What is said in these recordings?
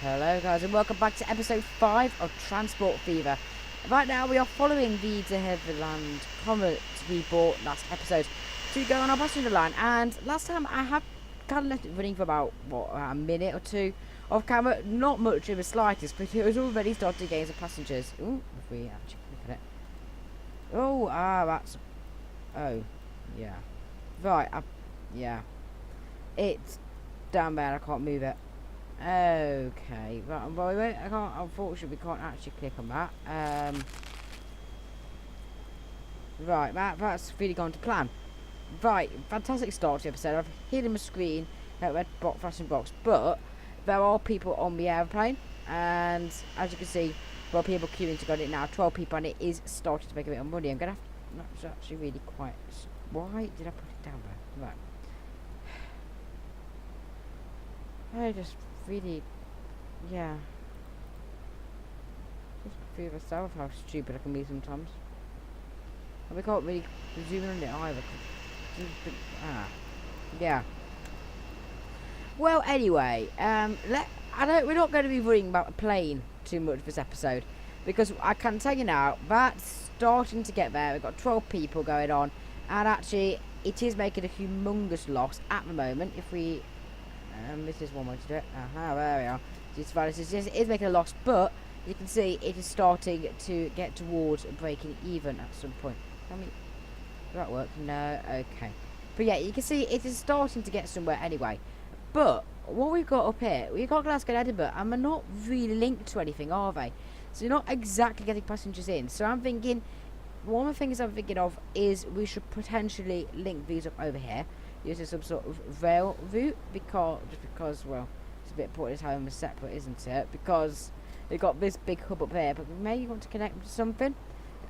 Hello guys and welcome back to episode 5 of Transport Fever. Right now we are following the De Havilland Comet we bought last episode to go on our passenger line, and last time I have kind of left it running for about, a minute or two off camera, not much in the slightest, but it was already starting to gain some passengers. Ooh, if we actually click on it. That's, yeah. Right, yeah. It's down there, I can't move it. Okay, right, wait, I can't, unfortunately we can't actually click on that. Right, that's really gone to plan. Right, fantastic start to the episode. I've hidden my screen, that red flashing box, but there are people on the airplane, and as you can see, people queuing to get it now, 12 people, and it is starting to make a bit of money. I'm gonna have to, that's actually really quite, why did I put it down there? Right. I just really, yeah. Just feel myself how stupid I can be sometimes. And we can't really zoom in on it either. Yeah. Well, anyway, we're not going to be worrying about the plane too much this episode, because I can tell you now that's starting to get there. We've got 12 people going on, and actually it is making a humongous loss at the moment. If we this is one way to do it. There we are. It is making a loss, but you can see it is starting to get towards breaking even at some point. Does that work? No. Okay. But yeah, you can see it is starting to get somewhere anyway. But what we've got up here, we've got Glasgow and Edinburgh, and they're not really linked to anything, are they? So you're not exactly getting passengers in. So I'm thinking, one of the things I'm thinking of is we should potentially link these up over here, using some sort of rail route, because well, it's a bit pointless having them separate, isn't it? Because they've got this big hub up here, but we may want to connect them to something.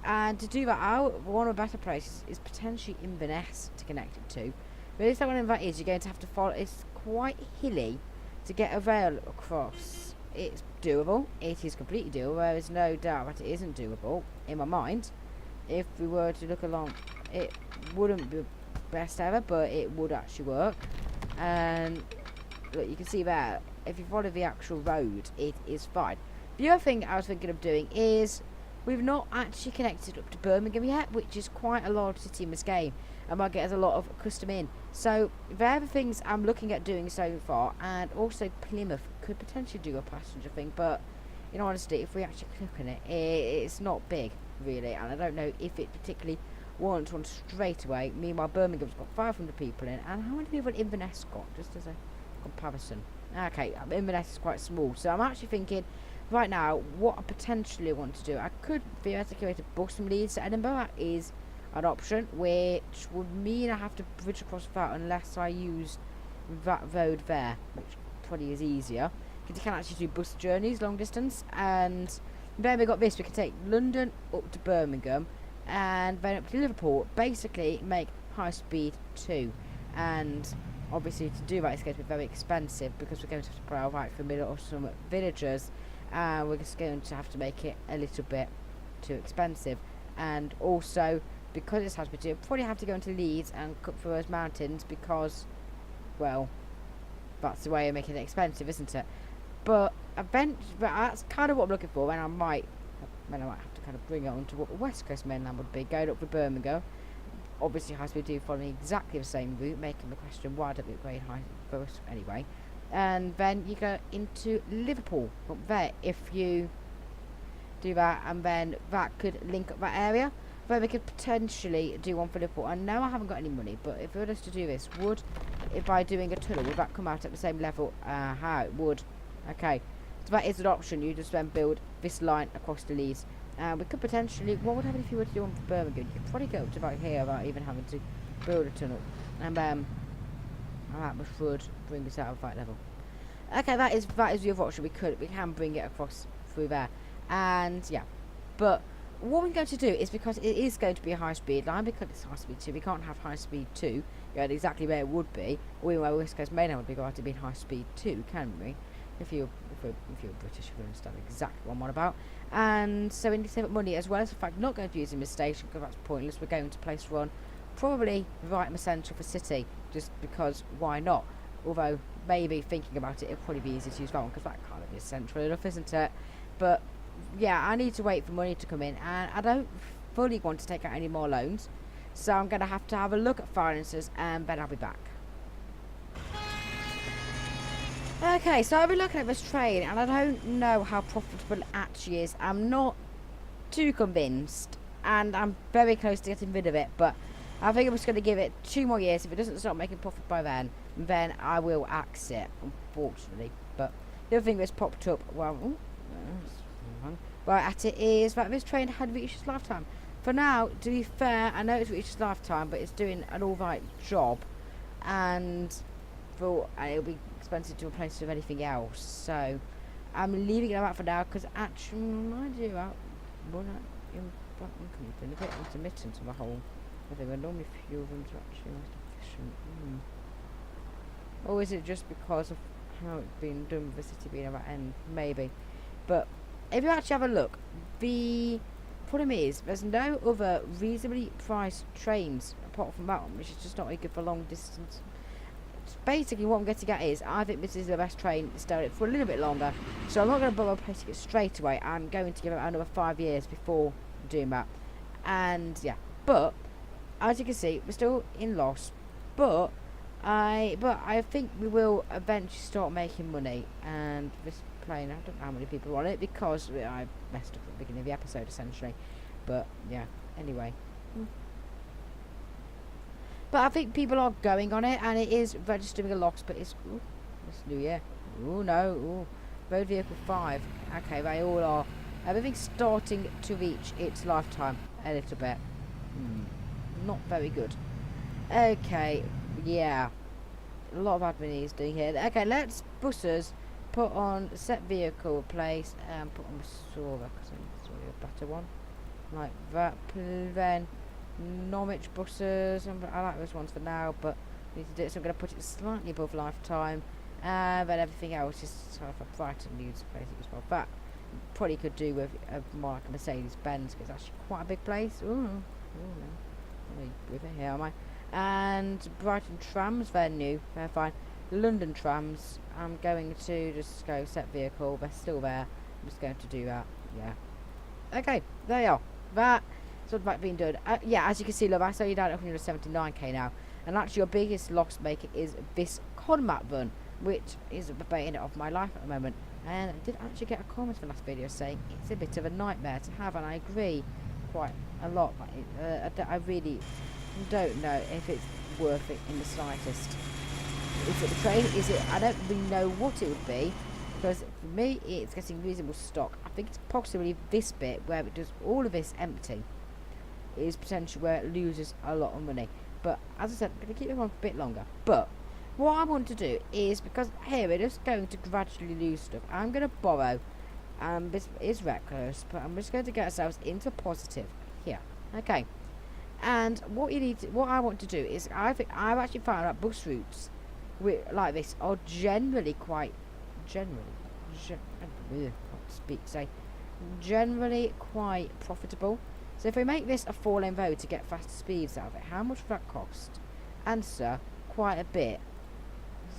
And to do that out, one of the better places is potentially Inverness to connect it to. But if that one that is, you're going to have to follow. It's quite hilly to get a rail across. It's doable. It is completely doable. There is no doubt that it isn't doable in my mind. If we were to look along, it wouldn't be best ever, but it would actually work. And look, you can see there, if you follow the actual road, it is fine. The other thing I was thinking of doing is, we've not actually connected up to Birmingham yet, which is quite a large city in this game, and might get us a lot of custom in. So they're the things I'm looking at doing so far, and also Plymouth could potentially do a passenger thing, but in honesty, if we actually click on it, it's not big really, and I don't know if it particularly wants one straight away. Meanwhile, Birmingham's got 500 people in, and how many people in Inverness got, just as a comparison? Okay, Inverness is quite small, so I'm actually thinking right now what I potentially want to do. I could theoretically to bus from Leeds to Edinburgh. That is an option, which would mean I have to bridge across that unless I use that road there, which probably is easier, because you can actually do bus journeys long distance. And then we got this, we can take London up to Birmingham and then up to Liverpool, basically make high speed 2. And obviously to do that it's going to be very expensive, because we're going to have to plough right through the middle of some villages, and we're just going to have to make it a little bit too expensive. And also, because it's high speed 2, probably have to go into Leeds and cut through those mountains, because, well, that's the way of making it expensive, isn't it? But eventually, that's kind of what I'm looking for, and I might have to kind of bring it on to what the West Coast mainland would be, going up to Birmingham. Obviously, high speed 2 following exactly the same route, making the question, why don't we upgrade high first anyway? And then you go into Liverpool up there if you do that, and then that could link up that area. Then we could potentially do one for Liverpool. I know I haven't got any money, but if we were just to do this, if by doing a tunnel, would that come out at the same level? How it would. Okay, so that is an option. You just then build this line across the Leeds. We could potentially, what would happen if you were to do one for Birmingham? You could probably go up to about here without even having to build a tunnel. And that would bring us out of that level. Okay, that is the other option. We can bring it across through there. And yeah, but what we're going to do is, because it is going to be a high speed line, because it's high speed 2, we can't have high speed 2 going exactly where it would be, or even where West Coast mainland would be, going to be high speed 2, can we? If you're British, you understand exactly what I'm on about. And so we need to save up money, as well as the fact not going to be using this station, because that's pointless. We're going to place one probably right in the centre of the city, just because why not? Although, maybe thinking about it, it'll probably be easier to use that one, because that kind of is central enough, isn't it? But, yeah, I need to wait for money to come in, and I don't fully want to take out any more loans. So I'm going to have a look at finances, and then I'll be back. Okay, so I've been looking at this trade, and I don't know how profitable it actually is. I'm not too convinced, and I'm very close to getting rid of it, but I think I'm just going to give it 2 more years. If it doesn't start making profit by then I will exit, unfortunately. But the other thing that's popped up, well, right at it, is that this train had reached its lifetime. For now, to be fair, I know it's reached its lifetime, but it's doing an alright job, and it'll be expensive to replace with anything else. So I'm leaving it out for now, because actually, mind you, I'm a bit intermittent on the whole. I think I normally fuel them to actually most efficient. Or is it just because of how it's been done with the city being at that end? Maybe. But if you actually have a look, the problem is there's no other reasonably priced trains apart from that one, which is just not very good for long distance. Basically what I'm getting at is I think this is the best train to stay for a little bit longer, so I'm not going to bother placing it straight away. I'm going to give it another 5 years before doing that. And yeah, but as you can see, we're still in loss, but I think we will eventually start making money. And this plane, I don't know how many people are on it, because I messed up at the beginning of the episode essentially. But yeah, anyway. But I think people are going on it, and it is registering a loss, but it's new year. Oh no, road vehicle 5. Okay, they all are. Everything's starting to reach its lifetime a little bit. Not very good. Okay, yeah. A lot of admin he's doing here. Okay, let's buses put on set vehicle, replace, and put on Restorer, because it's really a better one. Like that, then Norwich buses. I like those ones for now, but I need to do it, so I'm going to put it slightly above lifetime. But everything else is sort of a Brighton news basic as well. That probably could do with more like a Mercedes-Benz, because it's actually quite a big place. Ooh, no. With it here, am I? And Brighton trams, they're new, they're fine. London trams, I'm going to just go set vehicle, they're still there. I'm just going to do that, yeah. Okay, there you are. That's what's about being done. Yeah, as you can see, love, I saw you down at 179k now. And actually, your biggest loss maker is this Conmat run, which is the bane of my life at the moment. And I did actually get a comment from last video saying it's a bit of a nightmare to have, and I agree quite a lot. But I really don't know if it's worth it in the slightest. Is it the train? Is it? I don't really know what it would be, because for me it's getting reasonable stock. I think it's possibly this bit where it does all of this empty is potentially where it loses a lot of money. But as I said, I'm going to keep it on for a bit longer. But what I want to do is, because here we're just going to gradually lose stuff, I'm going to borrow. This is reckless, but I'm just going to get ourselves into positive here. Okay. And what I want to do is, I've actually found out bus routes like this are generally quite profitable. So if we make this a 4-lane road to get faster speeds out of it, how much would that cost? Answer, quite a bit.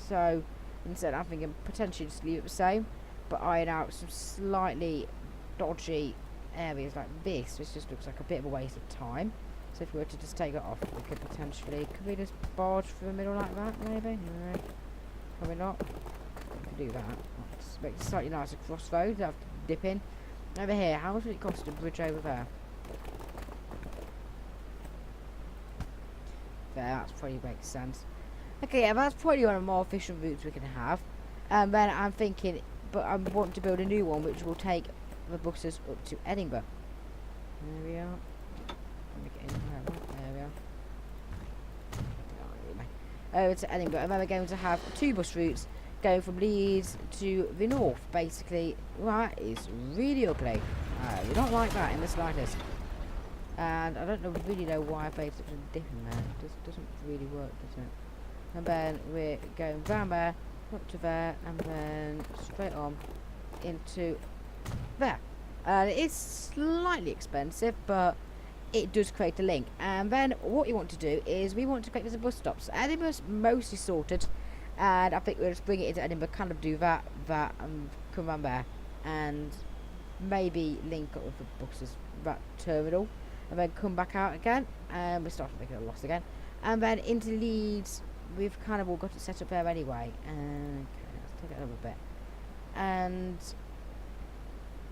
So instead I'm thinking potentially just leave it the same, but iron out some slightly dodgy areas like this, which just looks like a bit of a waste of time. So if we were to just take it off, we could potentially, could we just barge through the middle like that, maybe? No, probably not. We could do that. Just make it slightly nicer crossroads, I have to dip in. Over here, how much would it cost to bridge over there? There, that's probably makes sense. Okay, yeah, that's probably one of the more efficient routes we can have. And then I'm thinking, but I want to build a new one which will take the buses up to Edinburgh. There we are. Let me get in there we are. Over to Edinburgh, and then we're going to have 2 bus routes going from Leeds to the north. Basically, that is really ugly. We don't like that in the slightest. And I don't really know why I've made such a dip in there. It just doesn't really work, does it? And then we're going round there, up to there, and then straight on into there. And it is slightly expensive, but it does create a link. And then what you want to do is we want to create this a bus stop. So Edinburgh's mostly sorted, And I think we'll just bring it into Edinburgh, kind of do that, and come around there, and maybe link up with the buses, that terminal, and then come back out again, and we start making a loss again, and then into Leeds. We've kind of all got it set up there anyway. Okay, let's take it a little bit, and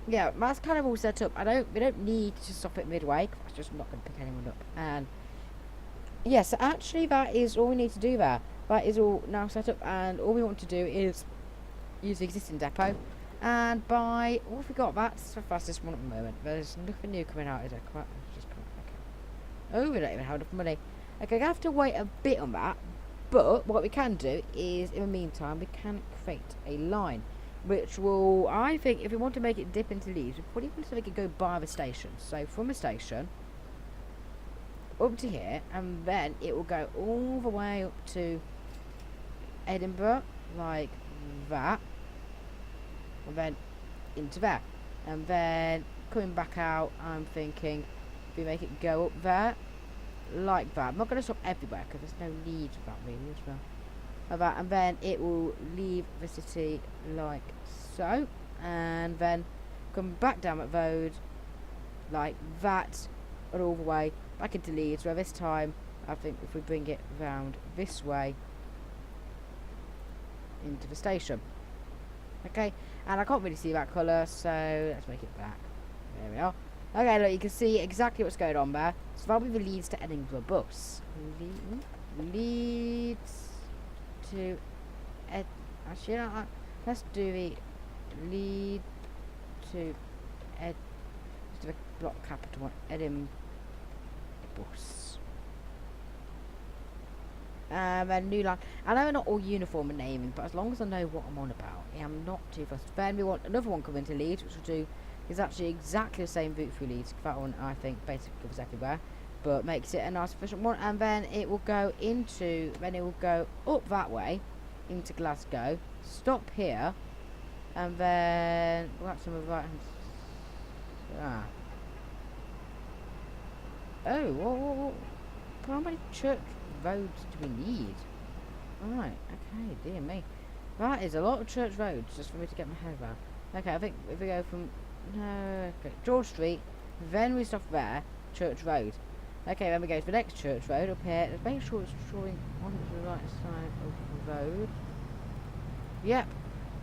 yeah, that's kind of all set up. We don't need to stop it midway. 'Cause that's just not going to pick anyone up. And yeah, so actually that is all we need to do there. That is all now set up, and all we want to do is use the existing depot and buy. What have we got? That's the fastest one at the moment. There's nothing new coming out, is there? Come on, just come on. Okay. Oh, we don't even have enough money. Okay, I have to wait a bit on that. But what we can do is, in the meantime, we can create a line, which will, I think, if we want to make it dip into Leeds, we probably want to make it go by the station. So from the station up to here, and then it will go all the way up to Edinburgh, like that, and then into there, and then coming back out. I'm thinking if we make it go up there like that. I'm not going to stop everywhere because there's no need for that really as well. Like that, and then it will leave the city like so, and then come back down that road like that, and all the way back into Leeds, where this time I think if we bring it round this way into the station. Okay, and I can't really see that colour, so let's make it black. There we are. Okay, look, you can see exactly what's going on there. So that'll be the Leeds to Edinburgh bus. Leeds to actually, let's do the Leeds to let's do the block capital one, Edinburgh bus. Then new line. I know they're not all uniform in naming, but as long as I know what I'm on about, yeah, I'm not too fussed. Then we want another one coming to Leeds, which will do. It's actually exactly the same route through Leeds. That one, I think, basically covers everywhere, but makes it a nice efficient one. And then it will go into, then it will go up that way into Glasgow, stop here, and then we'll have some of right hand. Oh, whoa. How many church roads do we need? Alright, okay, dear me. That is a lot of church roads just for me to get my head around. Okay, I think if we go from okay, George Street, then we stop there, Church Road. Okay, then we go to the next Church Road up here. Let's make sure it's showing on the right side of the road. Yep,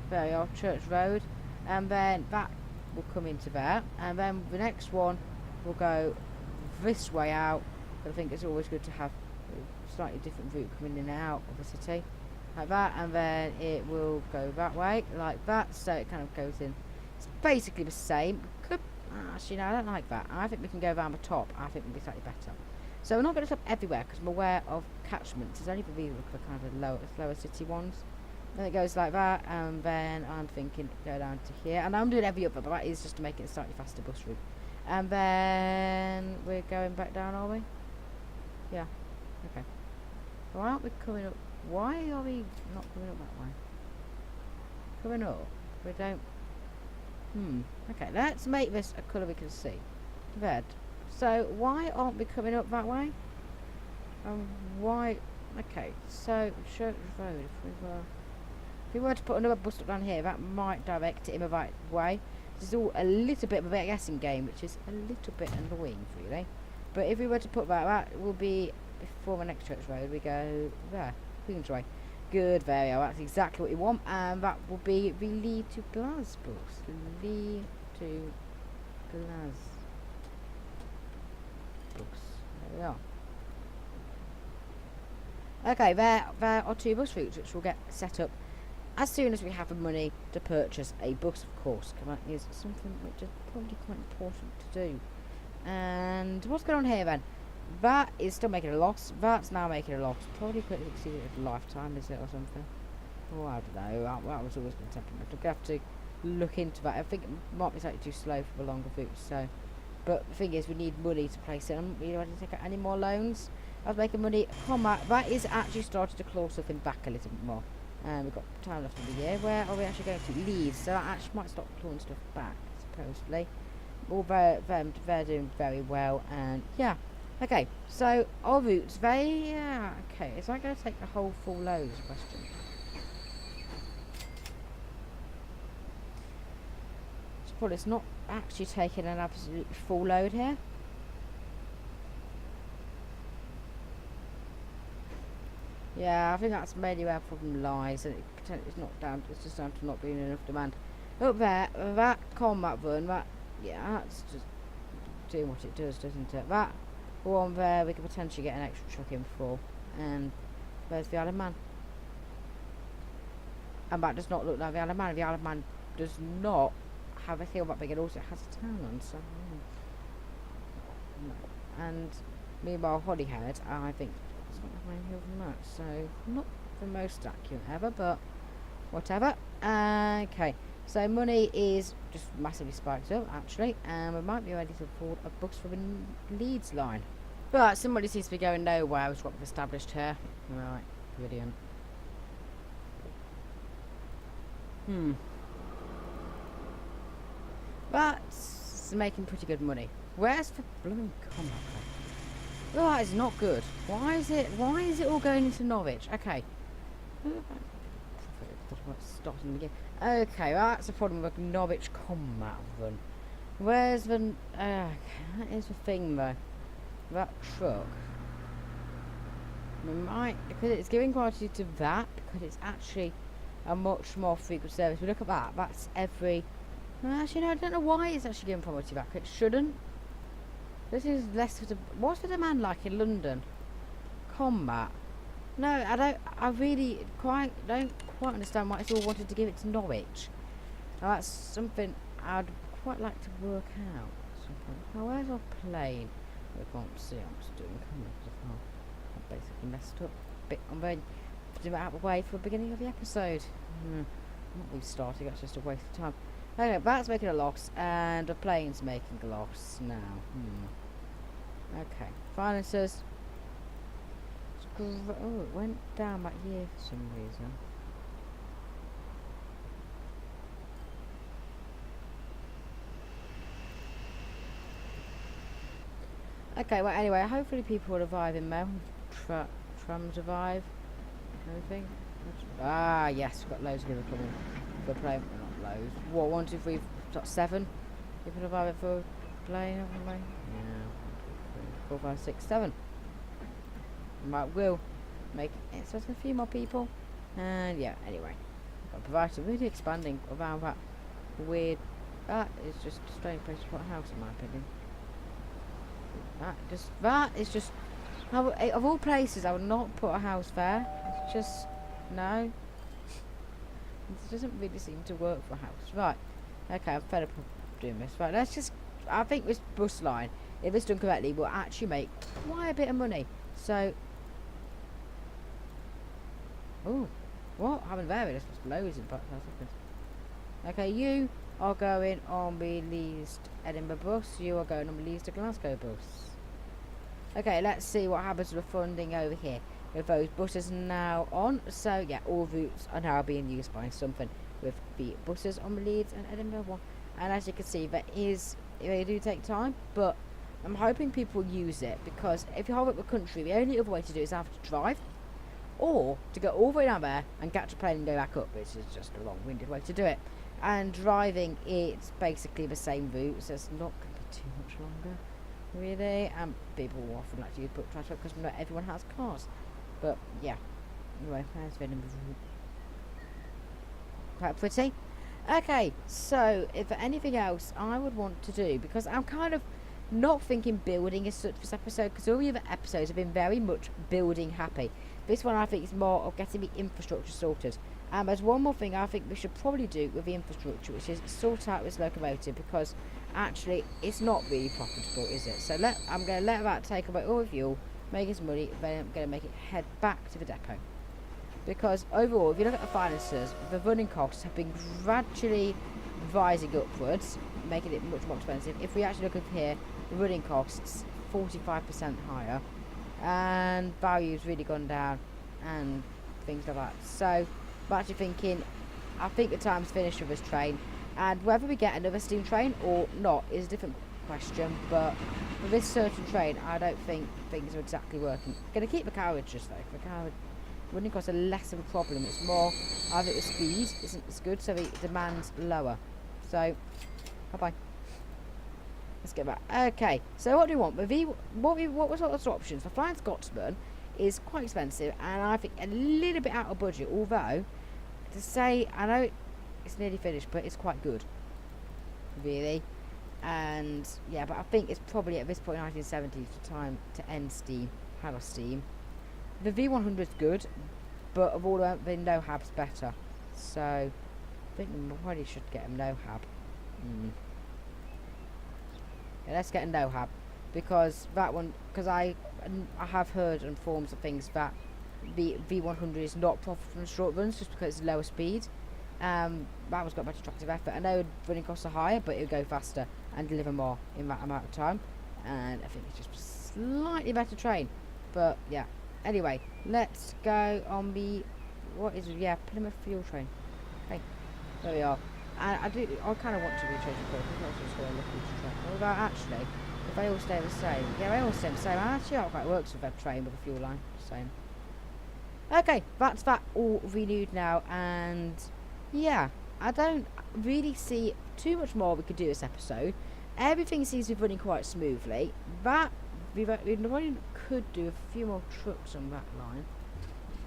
there we are, Church Road. And then that will come into there. And then the next one will go this way out. But I think it's always good to have a slightly different route coming in and out of the city. Like that, and then it will go that way, like that, so it kind of goes in. It's basically the same. Could actually, no, I don't like that. I think we can go around the top. I think it would be slightly better. So we're not going to stop everywhere because I'm aware of catchments. It's only for these the kind of lower city ones. Then it goes like that, and then I'm thinking go down to here, and I'm doing every other, but that is just to make it a slightly faster bus route. And then we're going back down, are we? Yeah. Okay. Why aren't we coming up? Why are we not coming up that way? Coming up? We don't. Okay, let's make this a colour we can see. Red. So why aren't we coming up that way? Why? Okay, so Church Road. If we were to put another bus stop down here, that might direct it in the right way. This is all a little bit of a guessing game, which is a little bit annoying, really. But if we were to put that will be before the next Church Road. We go there. Queensway. Good, there we are. That's exactly what you want, and that will be the Lead to Glasgow. Lead to Glasgow. There we are. Okay, there are two bus routes which will get set up as soon as we have the money to purchase a bus, of course. That is something which is probably quite important to do. And what's going on here then? That is still making a loss. That's now making a loss. Probably couldn't exceed it at lifetime, is it, or something? Oh, I don't know. That was always been temperamental. We're going to have to look into that. I think it might be slightly too slow for the longer routes. So, but the thing is, we need money to place it. We don't want to take out any more loans. I was making money from that. That is actually started to claw something back a little bit more. And we've got time left in the year. Where are we actually going to? Leeds. So that actually might stop clawing stuff back, supposedly. All they're doing very well, and yeah. Okay, so our routes, okay, is that going to take the whole full load is a question. Well, it's not actually taking an absolute full load here. Yeah, I think that's mainly where the problem lies, and it's not down. It's just down to not being enough demand. Up there, that combat run, that's just doing what it does, doesn't it? That one there, we could potentially get an extra truck in for. And where's the Isle of Man? And that does not look like the Isle of Man. The Isle of Man does not have a hill that big, and also it has a town on, so. No. And meanwhile, Holyhead, I think it's not the main hill from that, so not the most accurate ever, but whatever. Okay, so money is just massively spiked up, actually, and we might be ready to afford a bus for the Leeds line. But somebody seems to be going nowhere, which is what we've established here. Right, brilliant. That's making pretty good money. Where's the blooming combat? Oh, that is not good. Why is it all going into Norwich? Okay. Starting again. Okay, well, that's the problem with Norwich combat run. Where's the that is the thing though. That truck. We might, because it's giving quality to that, because it's actually a much more frequent service. We look at that, that's every. Actually, no, I don't know why it's actually giving priority back. It shouldn't. This is less of the. What's the demand like in London? Combat. No, I don't. I really don't quite understand why it's all wanted to give it to Norwich. Now, that's something I'd quite like to work out. Now, where's our plane? I can't see. I'm just doing camera. I basically messed up a bit. I'm going to do it out of the way for the beginning of the episode. Not restarting. That's just a waste of time. Okay, that's making a loss, and the plane's making a loss now. Okay, finances. Oh, it went down back here for some reason. Okay, well, anyway, hopefully people will revive in there. Trams revive. Anything? Ah, yes, we've got loads of people coming for plane. Not loads. What, 1, 2, 3, 7? People revive it for plane, haven't we? Yeah. 1, 2, 3, 4, 5, 6, 7. Right, we'll make it so it's a few more people. And yeah, anyway. Got provided really expanding around that weird. That is just a strange place to put a house, in my opinion. That is just of all places I would not put a house there. It's just no. It doesn't really seem to work for a house. Right. Okay, I'm fed up of doing this. Right, let's just I think this bus line, if it's done correctly, will actually make quite a bit of money. So oh, what happened there? There's just loads in part. Okay, you are going on the Leeds Edinburgh bus. You are going on the Leeds to Glasgow bus. Okay, let's see what happens with the funding over here. With those buses now on. So yeah, all routes are now being used by something with the buses on the Leeds and Edinburgh one. And as you can see, they do take time, but I'm hoping people use it, because if you hold up the country, the only other way to do it is either to drive or to go all the way down there and catch a plane and go back up, which is just a long-winded way to do it. And driving, it's basically the same route, so it's not going to be too much longer, really. And people will often like to use public transport because not everyone has cars. But yeah, anyway, that's been quite pretty. Okay, so if for anything else I would want to do, because I'm kind of not thinking building as such for this episode, because all the other episodes have been very much building happy. This one I think is more of getting the infrastructure sorted. There's one more thing I think we should probably do with the infrastructure, which is sort out this locomotive, because actually it's not really profitable, is it? So I'm going to let that take away all the fuel, make us money, then I'm going to make it head back to the depot. Because overall, if you look at the finances, the running costs have been gradually rising upwards, making it much more expensive. If we actually look up here, the running costs 45% higher, and value's really gone down, and things like that. So I'm actually thinking, I think the time's finished with this train, and whether we get another steam train or not is a different question. But for this certain train, I don't think things are exactly working. Going to keep the carriages though. The carriage running costs are less of a problem. It's more, I think the speed isn't as good, so the demand's lower. So Bye-bye. Let's get back. Okay, so what do we want? What was the options? The Flying Scotsman is quite expensive, and I think a little bit out of budget, although, to say, I know it's nearly finished, but it's quite good. Really. And, yeah, but I think it's probably, at this point in 1970s, the time to end Steam. Hello, Steam. The V100 is good, but of all the no-hab's better. So, I think we probably should get a no-hab. Yeah, let's get a no-hab, because that one, because I have heard on forums of things that the V100 is not profitable in short runs just because it's lower speed. That one's got better tractive effort. I know running costs are higher, but it'll go faster and deliver more in that amount of time. And I think it's just a slightly better train. But yeah. Anyway, let's go on the Plymouth fuel train. Okay, there we are. And I kind of want to rechange the course. I'm not just going to look at each train. Although actually, if they all stay the same, yeah, they all stay the same. Actually, that quite works with that train with the fuel line. Same. Okay, that's that all renewed now, and yeah, I don't really see too much more we could do this episode. Everything seems to be running quite smoothly. That we could do a few more trucks on that line,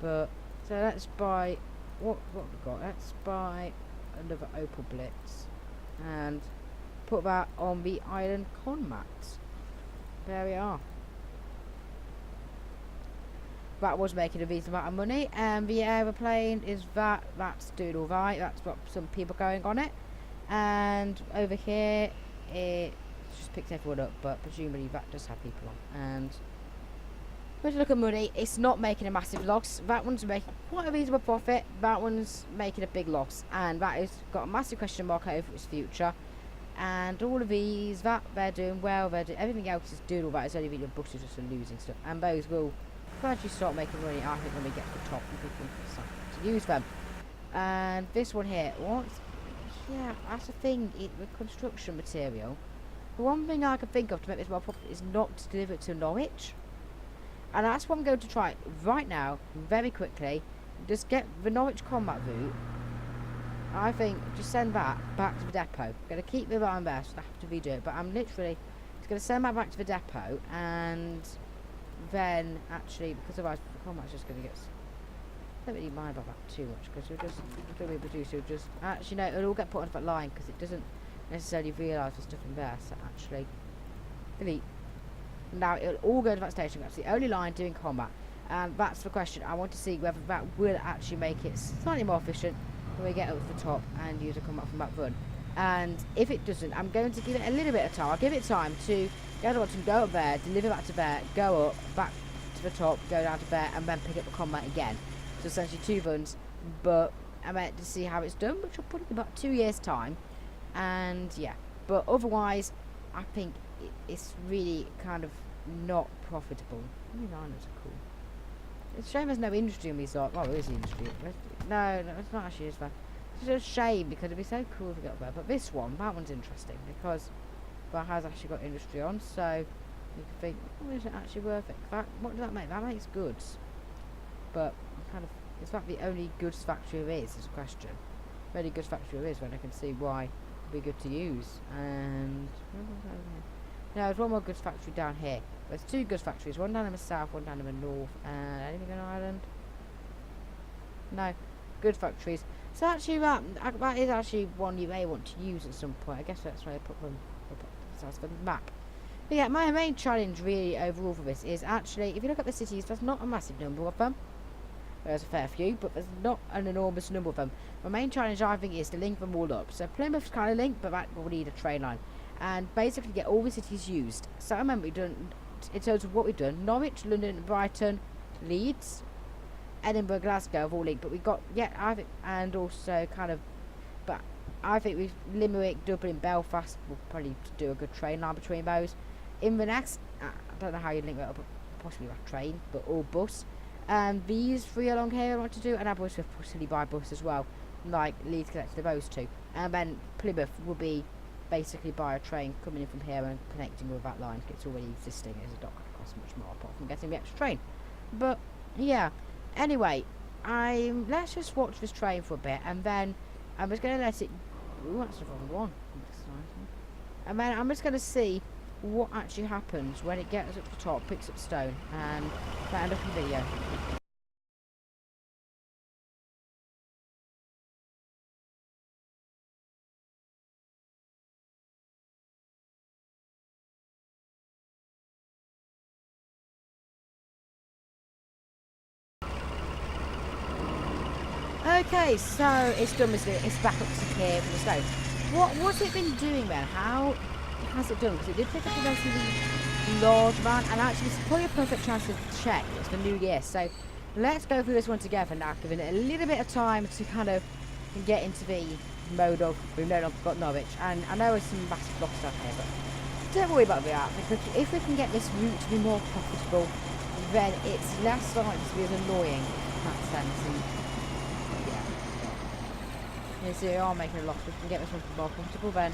but so let's buy what we got. Let's buy another Opel Blitz and put that on the Island con mats. There we are. That was making a reasonable amount of money, and the aeroplane is that's doing all right. That's got some people going on it, and over here it just picks everyone up, but presumably that does have people on. And when you look at money, it's not making a massive loss. That one's making quite a reasonable profit. That one's making a big loss, and that has got a massive question mark over its future. And all of these, that they're doing well. Everything else is doing all right. It's only really buses just losing stuff, and those will gradually start making money. I think when we get to the top, we can start to use them. And this one here, what? Yeah, that's the thing. With construction material, the one thing I can think of to make this more profitable is not to deliver it to Norwich. And that's what I'm going to try right now, very quickly. Just get the Norwich combat route. I think just send that back to the depot. I'm going to keep the line there, so I have to redo it. But I'm literally just going to send that back to the depot, and then actually, because otherwise the combat's just going to get. I don't really mind about that too much, because we'll just actually no, it'll all get put onto that line because it doesn't necessarily realise the stuff in there. So actually, delete. Now it'll all go to that station. That's the only line doing combat, and that's the question. I want to see whether that will actually make it slightly more efficient when we get up to the top and use a combat from that run. And if it doesn't, I'm going to give it a little bit of time. I'll give it time to go up there, deliver back to there, go up, back to the top, go down to there, and then pick up the combat again. So essentially 2 runs, but I meant to see how it's done, which will put in about 2 years' time. And yeah, but otherwise, I think it's really kind of not profitable. These islands are cool. It's a shame there's no industry in these. Well, there is industry. No, it's not actually as bad. It's just a shame because it'd be so cool if we got there. But this one, that one's interesting because that has actually got industry on. So you can think, oh, is it actually worth it? What does that make? That makes goods. But kind of, is that the only goods factory there is? Is a question. The only goods factory there is when I can see why it'd be good to use. And no, there's one more goods factory down here. There's 2 goods factories, one down in the south, one down in the north, and anything on Ireland? No, goods factories. So actually that is actually one you may want to use at some point. I guess that's why I put them on the map. But yeah, my main challenge really overall for this is actually, if you look at the cities, there's not a massive number of them. There's a fair few, but there's not an enormous number of them. My main challenge, I think, is to link them all up. So Plymouth's kind of linked, but that will need a train line. And basically get all the cities used. So I remember we've done, in terms of what we've done, Norwich, London, Brighton, Leeds, Edinburgh, Glasgow have all linked. But we got, I think, and also kind of, but I think we've Limerick, Dublin, Belfast, we'll probably do a good train line between those. Inverness, I don't know how you link that up, possibly by train, but all bus. These 3 along here I want to do, and I will possibly by bus as well, like Leeds connected to those 2. And then Plymouth will be basically by a train coming in from here and connecting with that line. It's already existing. It's not going to cost much more apart from getting the extra train. But yeah, anyway, let's just watch this train for a bit, and then I'm just going to let it. Ooh, that's the wrong one. And then I'm just going to see what actually happens when it gets up the top, picks up stone, and better looking video. Okay, so it's done, it's back up to here for the stone. What's it been doing then? How has it done? Because it did pick up a relatively large amount, and actually it's probably a perfect chance to check. It's the new year, so let's go through this one together now, giving it a little bit of time to kind of get into the mode of we've no longer got Norwich. And I know there's some massive blocks down here, but don't worry about that, because if we can get this route to be more profitable, then it's less likely to be as annoying in that sense. And you see, we are making a loss. We can get this one more comfortable then.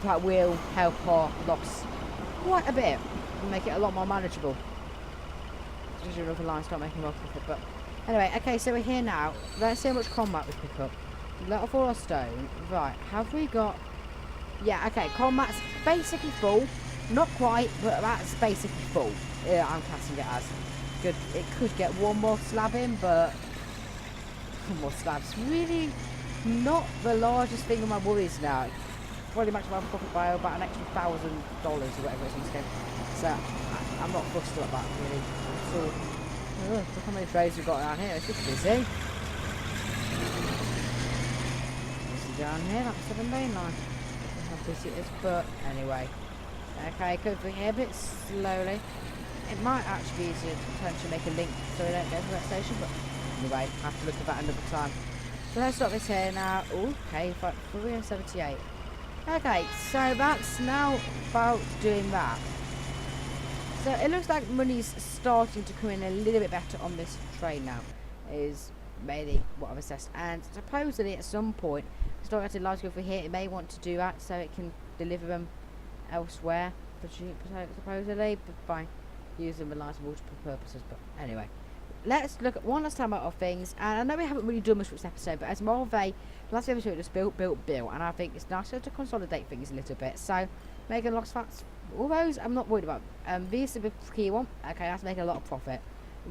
That will help our loss quite a bit and make it a lot more manageable. Just another line, start making more profit. But anyway, okay, so we're here now. Let's see how much combat we pick up. Let off all our stone. Right, have we got... Yeah, okay, combat's basically full. Not quite, but that's basically full. Yeah, I'm classing it as. Good. It could get one more slab in, but... more slabs. Really not the largest thing on my worries now. Probably maximum my profit by about an extra $1,000 or whatever it's in this game. So I'm not fussed about that really. So look how many trades we've got down here. It's just busy. Busy down here. That's 7 main line. How busy it is, but anyway. Okay, go through here a bit slowly. It might actually be easier to potentially make a link so we don't go to that station, but anyway, I have to look at that another time. So let's stop this here now. Ooh, okay, 378. Okay, so that's now about doing that. So it looks like money's starting to come in a little bit better on this train now. Is maybe what I've assessed. And supposedly at some point, it's not actually large over here. It may want to do that so it can deliver them elsewhere, supposedly, but by using them for multiple purposes. But anyway. Let's look at one last time of things, and I know we haven't really done much for this episode, but as more of a last episode just built, and I think it's nicer to consolidate things a little bit. So making loss facts, all those I'm not worried about. These are the key one. Okay, that's making a lot of profit.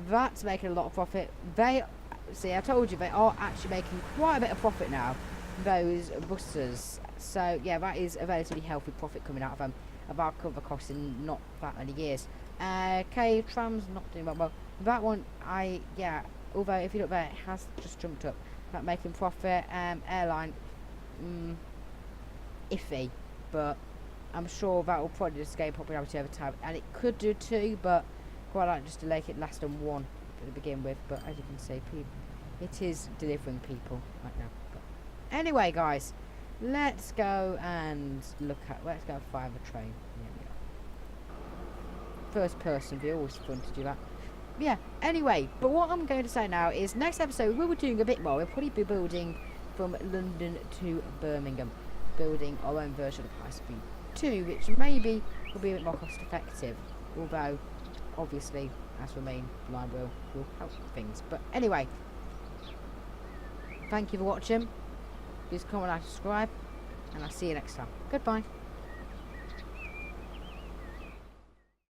That's making a lot of profit. They see, I told you they are actually making quite a bit of profit now. Those busters. So yeah, that is a relatively healthy profit coming out of them. About cover costs in not that many years. Okay, trams not doing well. That one, although if you look there, it has just jumped up. That making profit. Airline, iffy, but I'm sure that will probably just gain popularity over time. And it could do too, but quite like just to make it last on one to begin with. But as you can see, it is delivering people right now. But anyway, guys, let's go and let's go find the train. Here we go. First person view, always fun to do that. Yeah, anyway, but what I'm going to say now is next episode we were doing a bit more. We'll probably be building from London to Birmingham, building our own version of High Speed 2, which maybe will be a bit more cost effective, although obviously as the main line will help things. But anyway, thank you for watching. Please comment, like, subscribe, and I'll see you next time. Goodbye.